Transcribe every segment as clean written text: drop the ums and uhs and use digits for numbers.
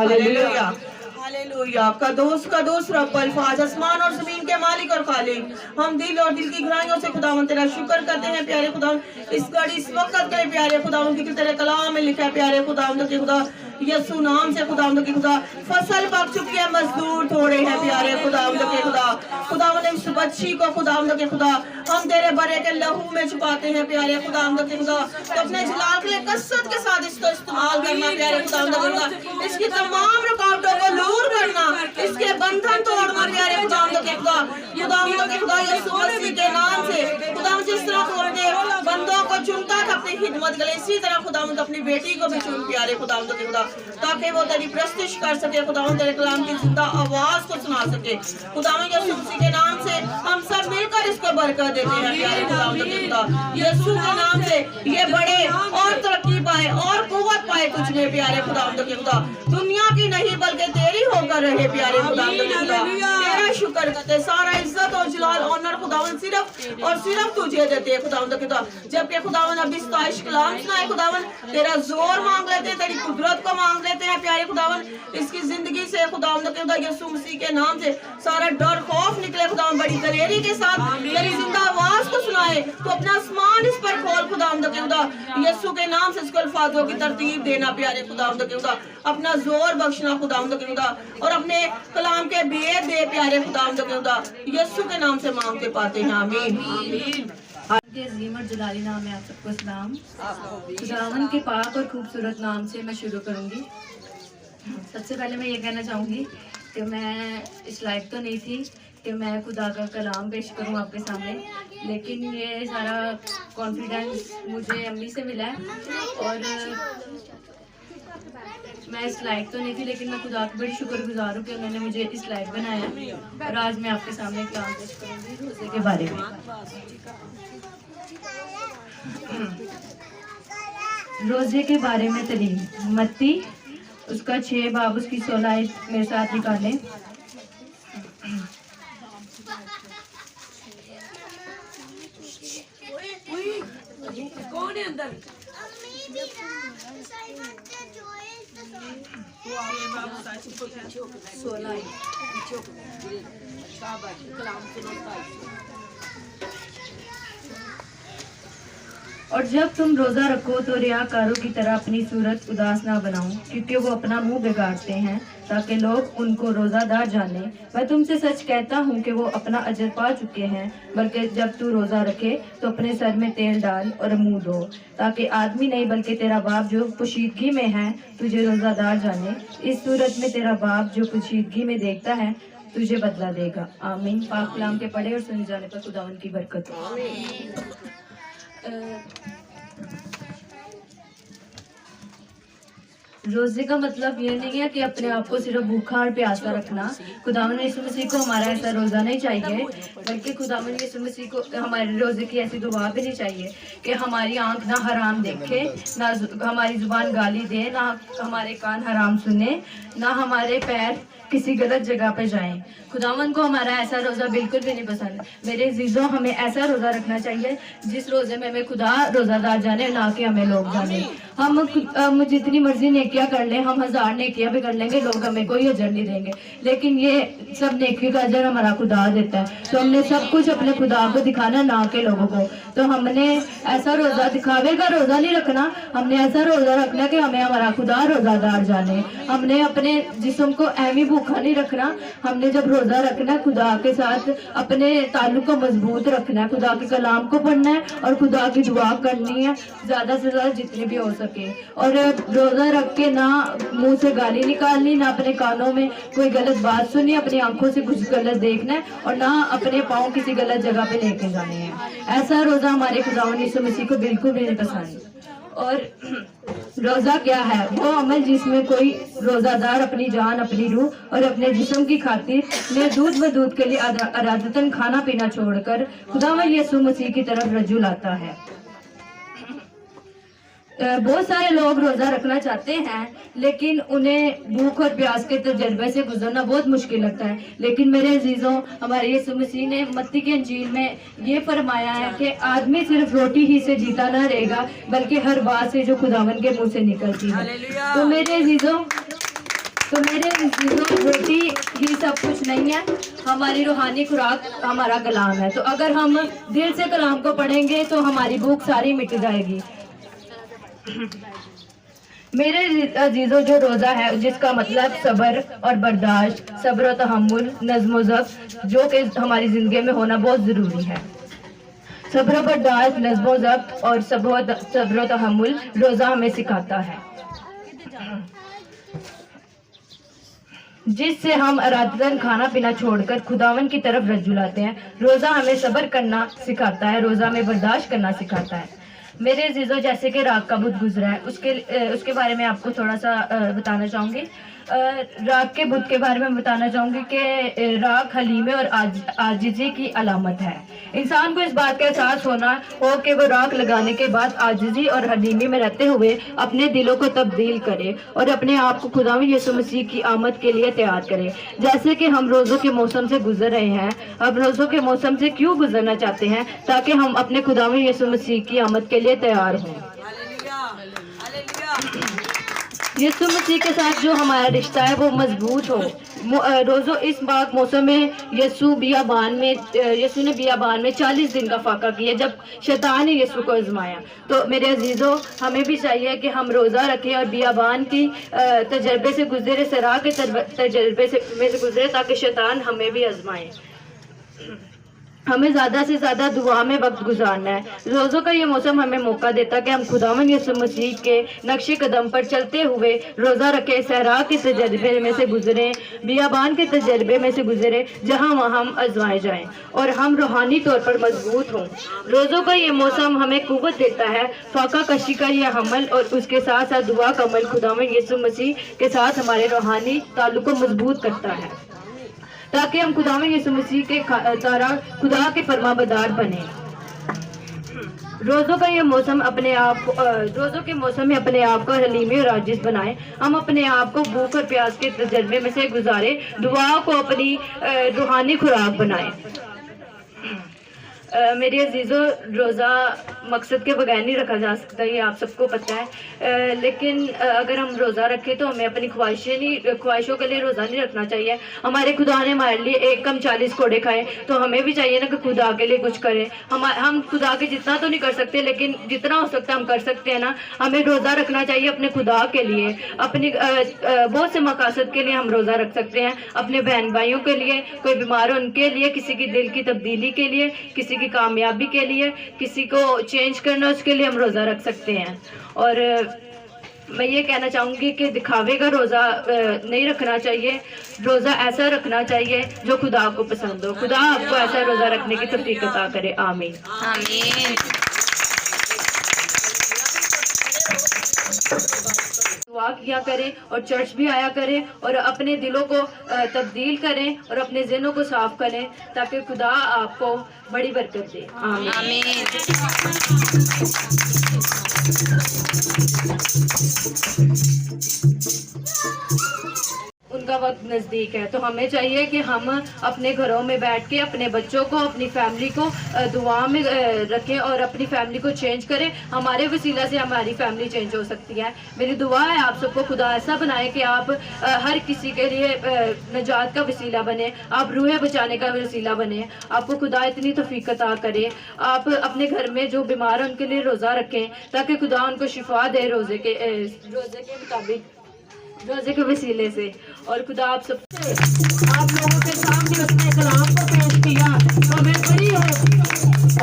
Hallelujah hallelujah. कदोस कदोस रब अल्फाज, आसमान और जमीन के मालिक और खालिक, हम दिल और दिल की गहराइयों से खुदावन तेरा शुक्र करते हैं प्यारे खुदावन, इस घड़ी इस वक्त के प्यारे खुदावन की तेरे कलाम में लिखा है प्यारे खुदावन के खुदा यीशु नाम से खुदावन की खुदा फसल पक चुकी है, मजदूर थोड़े हैं प्यारे खुदावन के खुदा। खुदावन इस बच्ची को खुदावन के खुदा हम तेरे बरे के लहू में छुपाते हैं प्यारे खुदावन के खुदा, तो अपने जलाल के लिए कसरत के साथ इसको इस्तेमाल करना प्यारे खुदावन के खुदा, इसकी तमाम रुकावटों को दूर करना, इसके बंधन तोड़ना प्यारे खुदावंद के खुदा। खुदावंद के खुदा यीशु मसीह के नाम से खुदावंद जिस तरह तू अपने बंदों को चुनता था अपनी खिदमत के लिए, इसी तरह खुदावंद अपनी बेटी को भी चुन प्यारे खुदावंद के खुदा, ताकि वो तेरी प्रस्तिश कर सके खुदावंद, तेरे कलाम की जिंदा आवाज को सुना सके खुदावंद। यीशु मसीह के नाम से हम सब मिलकर इसको बरकत देते हैं प्यारे खुदावंद के खुदा। यीशु के नाम से ये बड़े और तरक्की पाए और कुव्वत पाए तुझ में प्यारे खुदावंद के खुदा, दुनिया की नहीं बल्कि तेरी होकर रहे प्यारे खुदावंद के खुदा। तेरा शुक्र करते, सारा इज्जत और जलाल ऑनर खुदावंद सिर्फ और सिर्फ तुझे देते हैं खुदावंद के खुदा। जबकि खुदावंद अभी 27 कलाम सुनाए खुदावंद, तेरा जोर मांग लेते हैं, तेरी कुदरत को मांग लेते हैं प्यारे खुदावंद, इसकी जिंदगी से खुदावंद के खुदा यीशु मसीह के नाम से सारा डर खौफ निकले खुदावंद, बड़ी दलेरी के साथ तेरी जिंदा आवाज को सुनाए, तो अपना आसमान इस पर खोल खुदावंद के खुदा, यीशु के नाम से इसको अल्फाजों की तरतीब देना प्यारे खुदावंद के खुदा, अपना जोर बख्शना खुदावंद के खुदा, और अपने कलाम के भेद दे प्यारे खुदावंद के खुदा, यीशु के नाम से मांगते पाते हैं, आमीन आमीन। अज़ीम और जलाली नाम है, आप सबको सलाम। खुदावन के पाक और खूबसूरत नाम से मैं शुरू करूंगी। सबसे पहले मैं ये कहना चाहूँगी कि मैं इस लायक तो नहीं थी कि मैं खुदा का कलाम पेश करूँ आपके सामने, लेकिन ये सारा कॉन्फिडेंस मुझे अम्मी से मिला है, और मैं इस लायक तो नहीं थी, लेकिन मैं खुदा की बड़ी शुक्रगुजार हूँ कि उन्होंने मुझे इस लायक बनाया। और आज मैं आपके सामने कलाम पेश करूँगी रोज़े के बारे में। रोज़े के बारे में तलीम मत्ती उसका 6 बाब उसकी 16 आयत मेरे साथ निकालें। कौन है अंदर? और जब तुम रोज़ा रखो तो रियाकारों की तरह अपनी सूरत उदास ना बनाओ, क्योंकि वो अपना मुंह बिगाड़ते हैं ताकि लोग उनको रोज़ादार जाने। मैं तुमसे सच कहता हूँ कि वो अपना अजर पा चुके हैं। बल्कि जब तू रोज़ा रखे तो अपने सर में तेल डाल और मुंह धो, ताकि आदमी नहीं बल्कि तेरा बाप जो पोशीदगी में है तुझे रोज़ादार जाने। इस सूरत में तेरा बाप जो पोशीदगी में देखता है तुझे बदला देगा। आमीन। पाक कलाम के पढ़े और सुने जाने पर खुदावन की बरकत हो। रोजे का मतलब ये नहीं है कि अपने आप को सिर्फ भूखा और प्यासा रखना। खुदावन यीशु मसीह को हमारा ऐसा रोज़ा नहीं चाहिए, बल्कि खुदावन यीशु मसीह को हमारे रोज़े की ऐसी दुआ भी नहीं चाहिए कि हमारी आंख ना हराम देखे, ना हमारी जुबान गाली दे, ना हमारे कान हराम सुने, ना हमारे पैर किसी गलत जगह पे जाएं। खुदावन को हमारा ऐसा रोज़ा बिल्कुल भी नहीं पसंद। मेरे अजीज़ों, हमें ऐसा रोज़ा रखना चाहिए जिस रोज़े में हमें खुदा रोज़ादार जाने, ना कि हमें लोग जाने। हम जितनी मर्जी नेकियां कर लें, हम 1000 नेकियां भी कर लेंगे, लोग हमें कोई अजर नहीं देंगे, लेकिन ये सब नेकी का अजर हमारा खुदा देता है। तो हमने सब कुछ अपने खुदा को दिखाना, ना के लोगों को। तो हमने ऐसा रोज़ा, दिखावे का रोज़ा नहीं रखना, हमने ऐसा रोज़ा रखना कि हमें हमारा खुदा रोज़ादार जाने। हमने अपने जिस्म को ऐवी भूखा नहीं रखना। हमने जब रोज़ा रखना, खुदा के साथ अपने ताल्लुक को मजबूत रखना है, खुदा के कलाम को पढ़ना है और खुदा की दुआ करनी है ज़्यादा से ज़्यादा जितनी भी हो सके। और रोज़ा रख के ना मुंह से गाली निकालनी, ना अपने कानों में कोई गलत बात सुननी, अपनी आंखों से कुछ गलत देखना है, और ना अपने पाँव किसी गलत जगह पे लेके जाने हैं। ऐसा रोज़ा हमारे खुदावन यीशु मसीह को बिल्कुल भी नहीं पसंद। और रोज़ा क्या है? वो अमल जिसमें कोई रोज़ादार अपनी जान, अपनी रूह और अपने जिस्म की खातिर में दूध व दूध के लिए अरादतन खाना पीना छोड़कर खुदावन यीशु मसीह की तरफ रजू लाता है। बहुत सारे लोग रोज़ा रखना चाहते हैं, लेकिन उन्हें भूख और प्यास के तजर्बे से गुजरना बहुत मुश्किल लगता है। लेकिन मेरे अजीज़ों, हमारे यीशु मसीह ने मत्ती की इंजील में ये फरमाया है कि आदमी सिर्फ रोटी ही से जीता ना रहेगा, बल्कि हर बात से जो खुदावन के मुंह से निकलती है। तो मेरे अजीज़ों, तो मेरे अजीजों, रोटी ही सब कुछ नहीं है, हमारी रूहानी खुराक हमारा कलाम है। तो अगर हम दिल से कलाम को पढ़ेंगे तो हमारी भूख सारी मिट जाएगी। मेरे अजीजों, जो रोज़ा है जिसका मतलब सब्र और बर्दाश्त, सब्र और तहम्मुल, नज़्म व ज़ब्त, जो कि हमारी ज़िंदगी में होना बहुत ज़रूरी है। सब्र और बर्दाश्त, नज़्म व ज़ब्त और सब्र और तहम्मुल रोज़ा हमें सिखाता है, जिससे हम अरादतन खाना पीना छोड़कर खुदावन की तरफ रज्जू लाते हैं। रोज़ा हमें सब्र करना सिखाता है, रोज़ा हमें बर्दाश्त करना सिखाता है। मेरे अजीजों, जैसे कि राग का बुत गुजरा है, उसके बारे में आपको थोड़ा सा बताना चाहूँगी। राग के बुत के बारे में बताना चाहूँगी कि राग हलीमे और आजिज़ी की अलामत है। इंसान को इस बात का एहसास होना हो कि वो राग लगाने के बाद आजिज़ी और हलीमी में रहते हुए अपने दिलों को तब्दील करे और अपने आप को खुदावंद यीशु मसीह की आमद के लिए तैयार करे। जैसे कि हम रोज़ों के मौसम से गुजर रहे हैं, अब रोज़ों के मौसम से क्यों गुजरना चाहते हैं? ताकि हम अपने खुदावंद यीशु मसीह की आमद के लिए तैयार हों। यीशु मसीह के साथ जो हमारा रिश्ता है वो मजबूत हो। रोज़ों इस बाग मौसम में यीशु ने बियाबान में 40 दिन का फाका किया जब शैतान ने यीशु को आजमाया। तो मेरे अजीज़ों, हमें भी चाहिए कि हम रोज़ा रखें और बियाबान की तजर्बे से गुजरे, सराह के तजर्बे में से गुजरे, ताकि शैतान हमें भी आजमाए। हमें ज़्यादा से ज़्यादा दुआ में वक्त गुजारना है। रोज़ों का ये मौसम हमें मौका देता है कि हम खुदावंद यीशु मसीह के नक्शे कदम पर चलते हुए रोज़ा रखें, सहरा के तजर्बे में से गुजरें, बियाबान के तजर्बे में से गुजरें, जहाँ वहाँ हम आजमाए जाएं और हम रूहानी तौर पर मजबूत हों। रोज़ों का ये मौसम हमें कुव्वत देता है, फाका कशी का यह अमल और उसके साथ साथ दुआ का अमल खुदावंद यीशु मसीह के साथ हमारे रूहानी ताल्लुक को मजबूत करता है, ताकि हम खुदावंद यीशु मसीह के खुदा के फरमाबरदार बने। रोज़ों के मौसम में अपने आप को हलीमी और आजिज़ बनाएं। हम अपने आप को भूख और प्यास के तजर्बे में से गुजारे, दुआ को अपनी रूहानी खुराक बनाएं। मेरे अजीज़ों, रोज़ा मकसद के बगैर नहीं रखा जा सकता, ये आप सबको पता है। लेकिन अगर हम रोज़ा रखें तो हमें अपनी ख्वाहिशों के लिए रोज़ा नहीं रखना चाहिए। हमारे खुदा ने हमारे लिए एक कम 40 कोड़े खाए, तो हमें भी चाहिए ना कि खुदा के लिए कुछ करें। हम खुदा के जितना तो नहीं कर सकते, लेकिन जितना हो सकता है हम कर सकते हैं ना। हमें रोज़ा रखना चाहिए अपने खुदा के लिए, अपनी बहुत से मकासद के लिए हम रोज़ा रख सकते हैं। अपने बहन भाइयों के लिए, कोई बीमार हो उनके लिए, किसी की दिल की तब्दीली के लिए, किसी की कामयाबी के लिए, किसी को चेंज करना, उसके लिए हम रोज़ा रख सकते हैं। और मैं ये कहना चाहूँगी कि दिखावे का रोज़ा नहीं रखना चाहिए। रोज़ा ऐसा रखना चाहिए जो खुदा को पसंद हो। खुदा आपको ऐसा रोज़ा रखने की तौफीक अता करे। आमीन आमीन। दुआ किया करें और चर्च भी आया करें और अपने दिलों को तब्दील करें और अपने ज़हनों को साफ करें, ताकि खुदा आपको बड़ी बरकत दे। आमीन। उनका वक्त नज़दीक है, तो हमें चाहिए कि हम अपने घरों में बैठ के अपने बच्चों को, अपनी फैमिली को दुआ में रखें और अपनी फैमिली को चेंज करें। हमारे वसीला से हमारी फैमिली चेंज हो सकती है। मेरी दुआ है आप सबको खुदा ऐसा बनाए कि आप हर किसी के लिए नजात का वसीला बने, आप रूहें बचाने का वसीला बने। आपको खुदा इतनी तौफीक अता करे। आप अपने घर में जो बीमार हैं उनके लिए रोज़ा रखें, ताकि खुदा उनको शिफा दे रोज़े के मुताबिक, रोज़े के वसीले से। और खुदा आप लोगों के सामने अपने कलाम को पेश किया, तो हमें बड़ी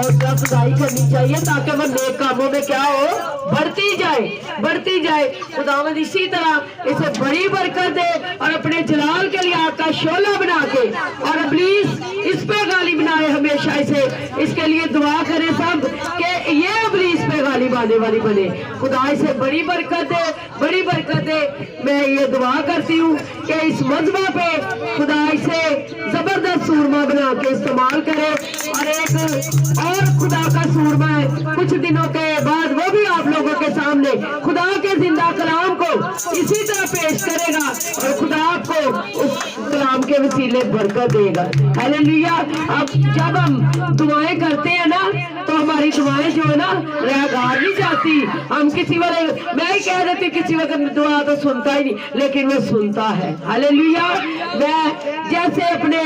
और खुदाई करनी चाहिए, ताकि वो नेक कामों में क्या हो, बढ़ती जाए। खुदावंद इसी तरह इसे बड़ी बरकत दे और अपने जलाल के लिए आपका शोला बना के, और इब्लीस इस पे गाली बनाए हमेशा इसे। इसके लिए दुआ करें सब कि ये इब्लीस पे गाली आने वाली बने। खुदा इसे बड़ी बरकत दे। मैं ये दुआ करती हूँ कि इस मजबा पे खुदा इसे जबरदस्त सूरमा बना के इस्तेमाल करे, और एक और खुदा का सूरमा है कुछ दिनों के बाद, वो भी आप लोगों के सामने खुदा के जिंदा कलाम को को इसी तरह पेश करेगा और खुदा आपको उस कलाम के वसीले बरकत देगा। हालेलुया। अब जब हम दुआएं करते हैं ना तो हमारी दुआएं जो है ना रागार नहीं जाती। हम किसी वाले मैं ही कह देती किसी वक्त दुआ तो सुनता ही नहीं, लेकिन वो सुनता है। हालेलुया। मैं जैसे अपने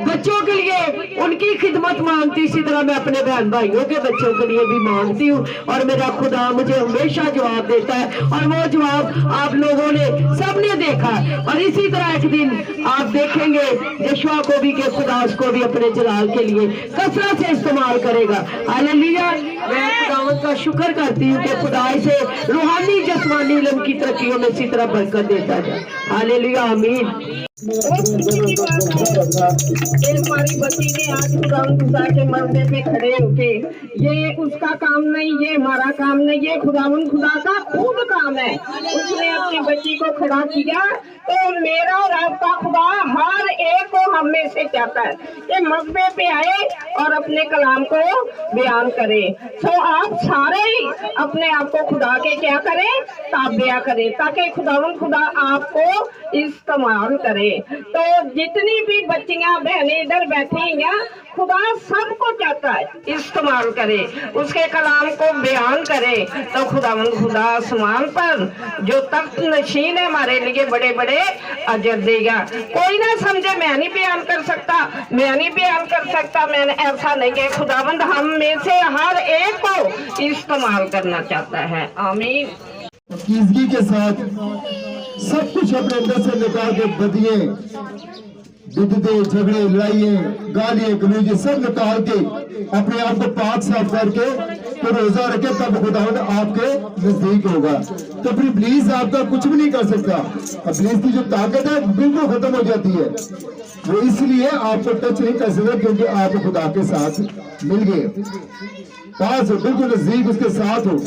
बच्चों के लिए उनकी खिदमत मांगती, इसी तरह मैं अपने बहन भाइयों के बच्चों के लिए भी मांगती हूँ और मेरा खुदा मुझे हमेशा जवाब देता है और वो जवाब आप लोगों ने सबने देखा और इसी तरह एक दिन आप देखेंगे यशवा को भी कि खुदा उसको भी अपने जलाल के लिए कसरत से इस्तेमाल करेगा। हालेलुया। मैं खुदावंद का शुक्र करती हूँ कि खुदा इसे रूहानी जिस्मानी इल्म की तरक्कियों में इसी तरह बरकत देता जाए। हालेलुया। आमीन। हमारी बच्ची ने आज खुदा के मरने पे खड़े होके, ये उसका काम नहीं, ये हमारा काम नहीं, ये खुदा का खुद काम है। उसने अपनी बच्ची को खड़ा किया तो मेरा और आपका खुदा हर एक को हम में से चाहता है कि मज़बे पे आए और अपने कलाम को बयान करे। तो आप सारे ही अपने आप को खुदा के क्या करें, ताबिया करें, ताकि खुदा आपको इस्तेमाल करे। तो जितनी भी बच्चियां बहनें इधर बैठी हैं, खुदा सबको चाहता है इस्तेमाल करे, उसके कलाम को बयान करे। तो खुदा आसमान पर जो तख्त नशीन है हमारे लिए बड़े बड़े अजर देगा। कोई ना समझे मैं नहीं बयान कर सकता, मैं नहीं बयान कर सकता, मैंने ऐसा नहीं है। खुदावंद हम में से हर एक को इस्तेमाल करना चाहता है। आमीन। पाकीज़गी के साथ सब कुछ अपने अंदर से निकाल के बदिए, बिदते, झगड़े, लड़ाइयाँ, गालियाँ, गलौज सब निकाल के अपने आप को पाक साफ करके तो रोजा रखे, तब खुदावंद आपके नजदीक होगा। तो फिर इब्लीस आपका कुछ भी नहीं कर सकता। इब्लीस की जो ताकत है बिल्कुल खत्म हो जाती है। वो इसलिए आपको टच नहीं कर सकता क्योंकि आप खुदा के साथ मिल गए, पास हो, बिल्कुल नजदीक उसके साथ हो।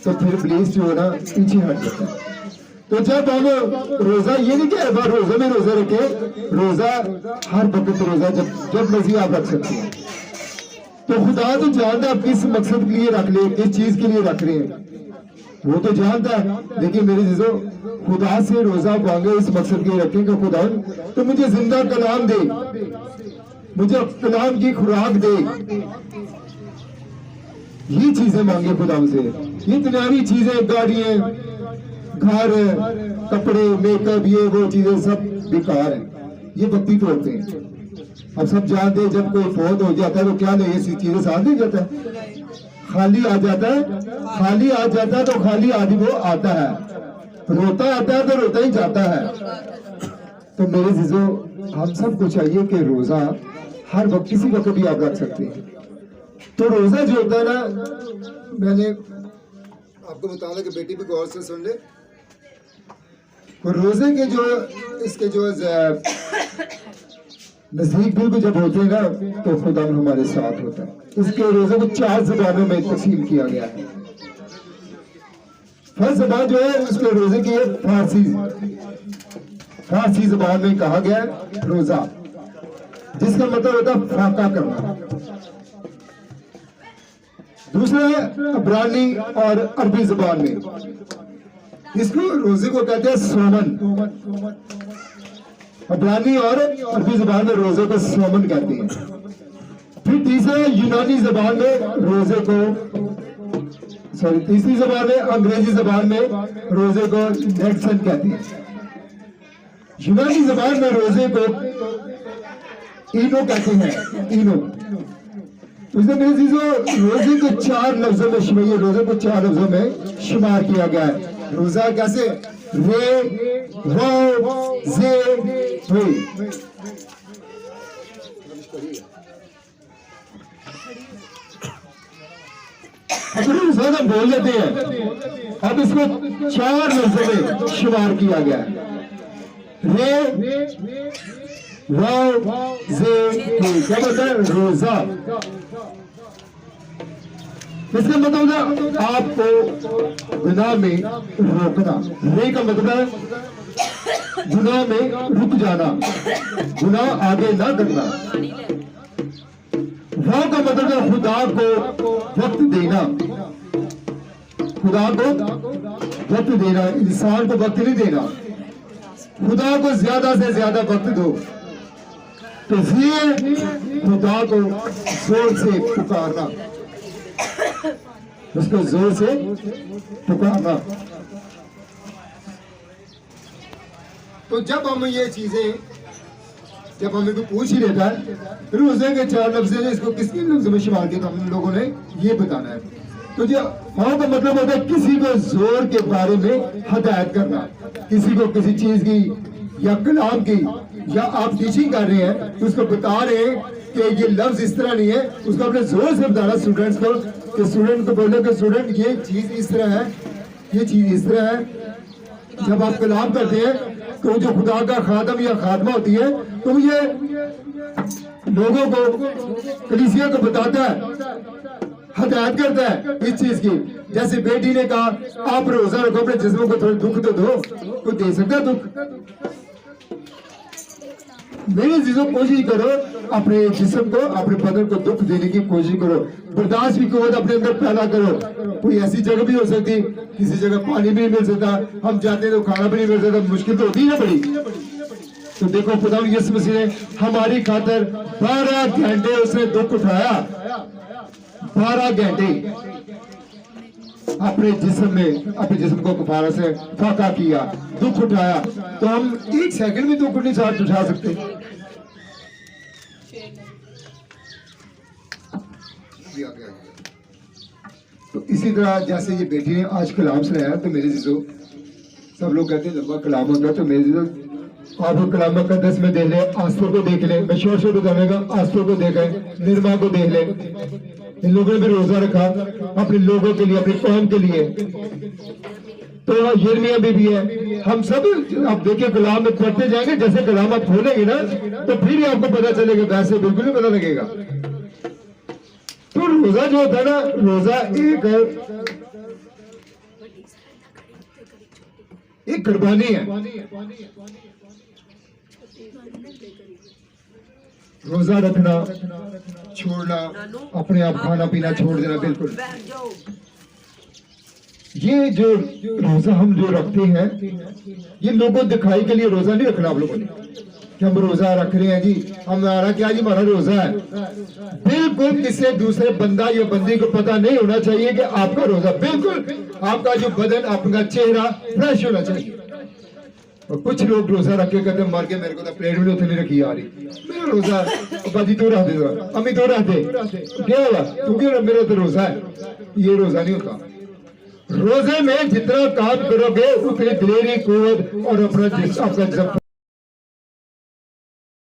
तो फिर इब्लीस जो है ना पीछे हट जाता है। तो जब हम रोजा, ये नहीं कि हर बार रोजा में रोजा रखे, रोजा हर वक्त रोजा जब मर्जी आप रख सकते हैं। तो खुदा तो जानता है आप किस मकसद के लिए रख ले, किस चीज के लिए रख रहे हैं, वो तो जानता है। लेकिन मेरे चीजों खुदा से रोजा मांगे इस मकसद के लिए रखें कि खुदा तो मुझे जिंदा कलाम दे, मुझे कलाम की खुराक दे। ये चीजें मांगे खुदा से। ये तनारी चीजें, गाड़ियां, घर, कपड़े, मेकअप, ये वो चीजें सब बेकार हैं, ये बत्ती तोड़ते हैं। अब सब जानते हैं जब कोई फौत हो जाता है तो क्या नहीं, ये चीजें साथ नहीं जाता है, खाली आ जाता है, खाली आ जाता है तो खाली आदमी वो आता है, रोता आता है तो रोता ही जाता है। तो मेरे जीजो हम सबको चाहिए कि रोजा हर वक्त किसी वक्त भी आप रख सकते हैं। तो रोजा जो होता है ना, मैंने आपको बताया कि बेटी भी गौर से सुन ले। तो रोजे के जो इसके जो नजदीक बिल्कुल जब होते हैं ना तो खुदा हमारे साथ होता है। इसके रोजे को 4 ज़बानों में तकसीम किया गया है। फर्स्ट ज़बान जो है उसके रोजे की फारसी ज़बान में कहा गया है रोजा, जिसका मतलब होता है फाका करना। दूसरा है अब्रानी और अरबी ज़बान में, इसको रोजे को कहते हैं सोमन। अब्रानी और अरबी ज़बान में रोजे को सोमन कहते हैं। फिर तीसरा यूनानी ज़बान में रोजे को, तीसरी ज़बान में अंग्रेजी ज़बान में रोजे को नेक्सन कहते हैं। यूनानी ज़बान में रोजे को इनो कहते हैं, इनो। तो इसमें मेरे चीजों रोजे को 4 लफ्जों में शुमार, रोजे को 4 लफ्जों में शुमार किया गया है। रोजा कैसे? रे, वाव, जे, वे। रोजा हम बोल लेते हैं, अब इसको 4 लफ्जों में शुमार किया गया है। रे, वाव, जे, वे। क्या बोलता है? रोजा। इसका मतलब है आपको गुनाह में रोकना। रे का मतलब है गुनाह में रुक जाना, गुनाह आगे ना करना। वाह का मतलब है खुदा को वक्त देना, खुदा को वक्त देना, इंसान को वक्त नहीं देना, खुदा को ज्यादा से ज्यादा वक्त दो। तो फिर खुदा को जोर से पुकारना, उसको जोर से पुकारना। तो जब हम ये चीजें, जब हमें कोई पूछ ही लेता है रोजे के 4 लफ्ज है, इसको किसके लफ्ज में शुमार किया, तो हम लोगों ने ये बताना है। तो जो हाँ का मतलब होता है किसी को जोर के बारे में हदायत करना, किसी को किसी चीज की या कलाम की, या आप टीचिंग कर रहे हैं तो उसको बता रहे हैं कि ये लफ्ज इस तरह नहीं है, उसको अपने जोर से बताना स्टूडेंट्स को, कि स्टूडेंट को बोलो कि स्टूडेंट ये चीज इस तरह है, ये चीज इस तरह है। जब आप कलाम करते हैं तो जो खुदा का खादम या खादमा होती है तो ये लोगों को, कलीसिया को बताता है, हदायत करता है इस चीज की। जैसे बेटी ने कहा आप रोजा रखो, अपने जिस्म को थोड़ा दुख तो दो, तो दे सकता है दुख। मेरी चीजों कोशिश करो, अपने जिस्म को, अपने बदन को दुख देने की कोशिश करो, बर्दाश्त की कुव्वत अपने अंदर पैदा करो। कोई ऐसी जगह भी हो सकती, किसी जगह पानी भी नहीं मिल सकता, हम जाते हैं तो खाना भी नहीं मिल सकता, मुश्किल तो होती है बड़ी। तो देखो खुदा यीशु मसीह ने हमारी खातर 12 घंटे उसने दुख उठाया, 12 घंटे अपने जिस्म में, अपने जिस्म को कफारा से फाका किया, दुख उठाया। तो हम 1 सेकंड में दुख नहीं साथ उठा सकते। तो इसी तरह जैसे ये बेटी ने आज कलाम सुनाया, तो मेरे जिसो सब लोग कहते हैं लंबा कलाम होगा, तो मेरे जिसो आप कलाम मुकद्दस में देख ले, आस्तर को देख ले, मैं शोर शोर बताऊंगा, आस्तर को देखें, निर्मा को देख ले। इन लोगों ने भी रोजा रखा अपने लोगों के लिए, अपनी कौम के लिए। तो यिर्मयाह भी है, हम सब आप देखिए कलाम में पढ़ते जाएंगे, जैसे कलाम आप खोलेंगे ना तो फिर ही आपको पता चलेगा, वैसे बिल्कुल नहीं पता लगेगा। तो रोजा जो होता है ना, रोजा एक कुर्बानी है। रोजा रखना, छोड़ना, अपने आप खाना पीना छोड़ देना, बिल्कुल। ये जो रोजा हम जो रखते हैं, ये लोगों दिखाई के लिए रोजा नहीं रखना आप लोगों ने कि हम रोजा रख रहे हैं जी, हमारा क्या जी, हमारा रोजा है। बिल्कुल किसी दूसरे बंदा या बंदी को पता नहीं होना चाहिए कि आपका रोजा, बिल्कुल आपका जो बदन, आपका चेहरा फ्रेश होना चाहिए। और कुछ लोग रोजा रख के कहते मर के मेरे को तो प्लेट भी नहीं रखी आ रही, मेरा रोजा बाजी तो रख दे, अम्मी तो रख दे, क्या होगा क्योंकि मेरा तो रोजा है। ये रोजा नहीं होता। रोजे में जितना काम करोगे उतनी दिलेरी, कुव्वत और अपना आपका